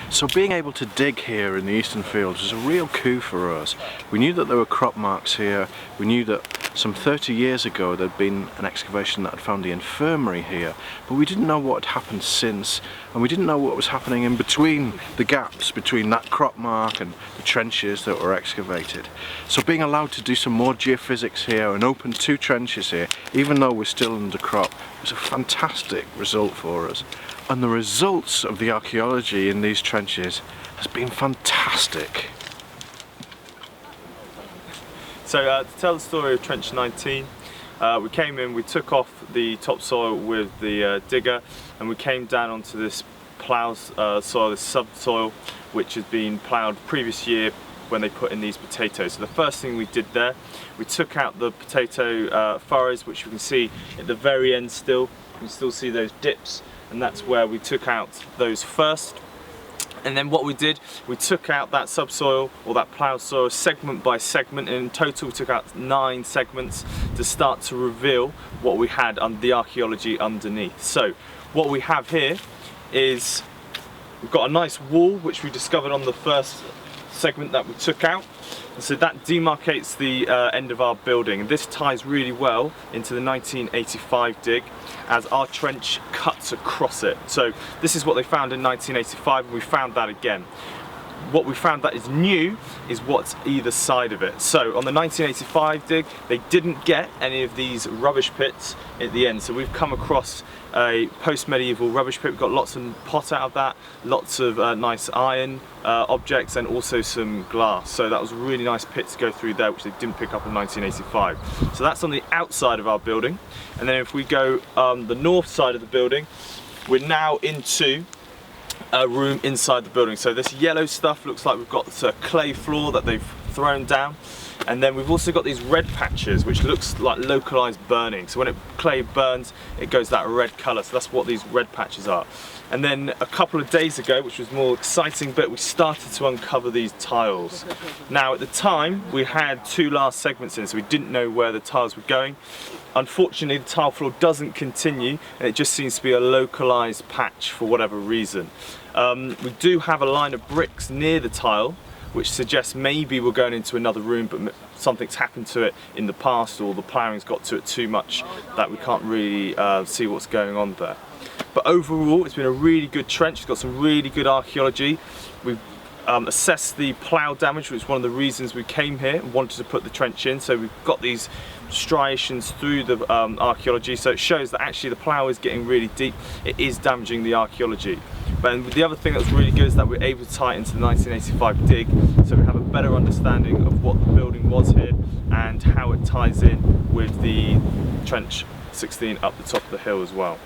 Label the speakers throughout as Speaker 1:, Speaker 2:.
Speaker 1: So being able to dig here in the eastern fields was a real coup for us. We knew that there were crop marks here, we knew that some 30 years ago there'd been an excavation that had found the infirmary here, but we didn't know what had happened since, and we didn't know what was happening in between the gaps between that crop mark and the trenches that were excavated. So being allowed to do some more geophysics here and open 2 trenches here, even though we're still under crop, was a fantastic result for us. And the results of the archaeology in these trenches has been fantastic.
Speaker 2: So to tell the story of Trench 19, we came in, we took off the topsoil with the digger, and we came down onto this plough soil, this subsoil, which had been ploughed previous year when they put in these potatoes. So the first thing we did there, we took out the potato furrows, which you can see at the very end still. You can still see those dips, and that's where we took out those first. And then what we did, we took out that subsoil or that ploughed soil segment by segment, and in total we took out 9 segments to start to reveal what we had under the archaeology underneath. So what we have here is we've got a nice wall which we discovered on the first segment that we took out. And so that demarcates the end of our building, and this ties really well into the 1985 dig as our trench cuts across it. So this is what they found in 1985, and we found that again. What we found that is new is what's either side of it. So on the 1985 dig, they didn't get any of these rubbish pits at the end. So we've come across a post-medieval rubbish pit. We've got lots of pot out of that, lots of nice iron objects, and also some glass. So that was a really nice pit to go through there, which they didn't pick up in 1985. So that's on the outside of our building. And then if we go the north side of the building, we're now into a room inside the building. So this yellow stuff looks like we've got a clay floor that they've thrown down, and then we've also got these red patches which looks like localized burning. So when clay burns, it goes that red color. So that's what these red patches are. And then a couple of days ago, which was more exciting bit, we started to uncover these tiles. Now at the time we had 2 last segments in, so we didn't know where the tiles were going. Unfortunately, the tile floor doesn't continue, and it just seems to be a localized patch for whatever reason. We do have a line of bricks near the tile, which suggests maybe we're going into another room, but something's happened to it in the past, or the ploughing's got to it too much that we can't really see what's going on there. But overall, it's been a really good trench. It's got some really good archaeology. We've assessed the plough damage, which is one of the reasons we came here and wanted to put the trench in. So we've got these striations through the archaeology, so it shows that actually the plough is getting really deep. It is damaging the archaeology. But the other thing that's really good is that we're able to tie it into the 1985 dig, so we have a better understanding of what the building was here and how it ties in with the trench 16 up the top of the hill as well.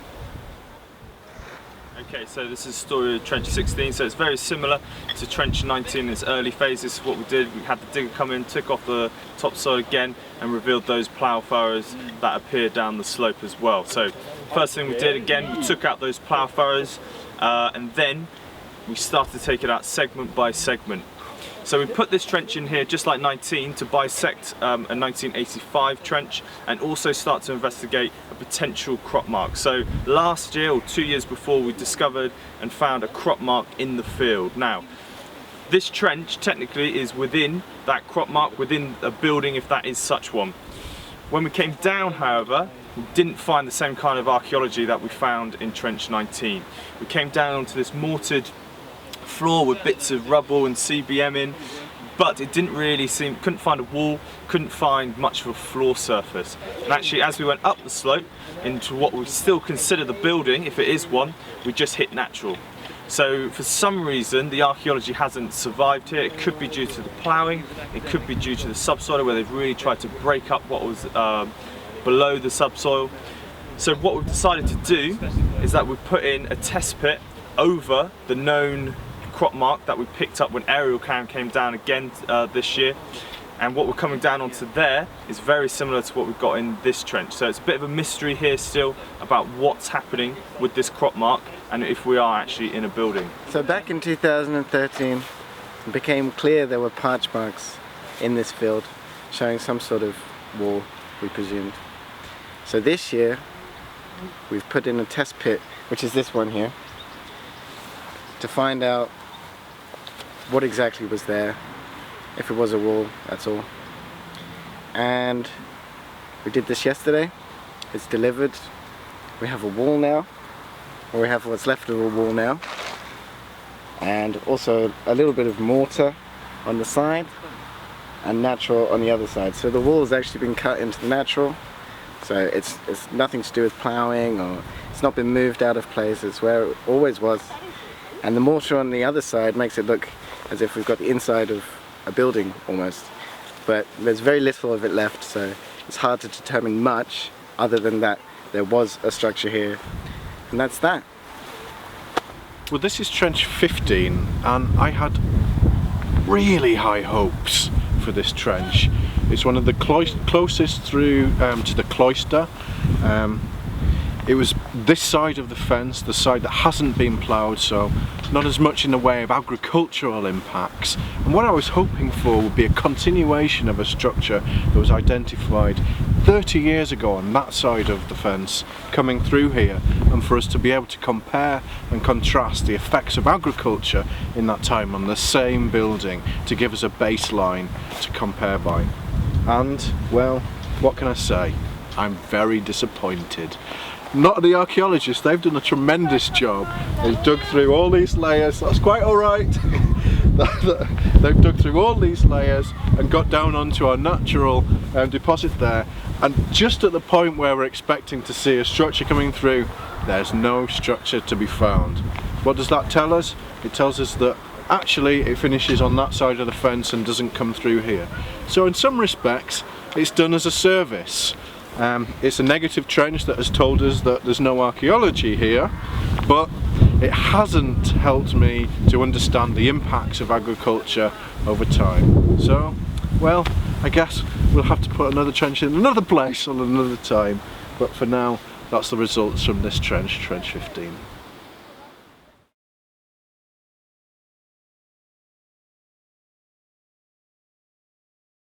Speaker 2: Okay, so this is the story of Trench 16, so it's very similar to Trench 19 in its early phase. This is what we did. We had the digger come in, took off the topsoil again, and revealed those plough furrows that appear down the slope as well. So first thing we did, again, we took out those plough furrows, and then we started to take it out segment by segment. So we put this trench in here just like 19 to bisect a 1985 trench and also start to investigate a potential crop mark. So last year or 2 years before, we discovered and found a crop mark in the field. Now this trench technically is within that crop mark, within a building if that is such one. When we came down, however, we didn't find the same kind of archaeology that we found in Trench 19. We came down onto this mortared floor with bits of rubble and CBM in, but it didn't really seem, couldn't find a wall, couldn't find much of a floor surface. And actually, as we went up the slope into what we still consider the building, if it is one, we just hit natural. So for some reason the archaeology hasn't survived here. It could be due to the ploughing, it could be due to the subsoil where they've really tried to break up what was below the subsoil. So what we've decided to do is that we've put in a test pit over the known crop mark that we picked up when aerial cam came down again this year, and what we're coming down onto there is very similar to what we've got in this trench. So it's a bit of a mystery here still about what's happening with this crop mark and if we are actually in a building.
Speaker 3: So back in 2013 it became clear there were parch marks in this field showing some sort of wall, we presumed. So this year we've put in a test pit, which is this one here, to find out what exactly was there, if it was a wall, that's all. And we did this yesterday. It's delivered. We have a wall now, or we have what's left of a wall now, and also a little bit of mortar on the side and natural on the other side. So the wall has actually been cut into the natural, so it's nothing to do with ploughing, or it's not been moved out of place. It's where it always was. And the mortar on the other side makes it look as if we've got the inside of a building almost, but there's very little of it left, so it's hard to determine much other than that there was a structure here, and that's that.
Speaker 1: Well, this is trench 15, and I had really high hopes for this trench. It's one of the closest through to the cloister. It was this side of the fence, the side that hasn't been ploughed, so not as much in the way of agricultural impacts. And what I was hoping for would be a continuation of a structure that was identified 30 years ago on that side of the fence coming through here, and for us to be able to compare and contrast the effects of agriculture in that time on the same building to give us a baseline to compare by. And, well, what can I say? I'm very disappointed. Not the archaeologists, they've done a tremendous job. They've dug through all these layers, that's quite alright. They've dug through all these layers and got down onto our natural deposit there, and just at the point where we're expecting to see a structure coming through, there's no structure to be found. What does that tell us? It tells us that actually it finishes on that side of the fence and doesn't come through here. So in some respects it's done as a service. It's a negative trench that has told us that there's no archaeology here, but it hasn't helped me to understand the impacts of agriculture over time. So, well, I guess we'll have to put another trench in another place on another time, but for now that's the results from this trench, trench 15.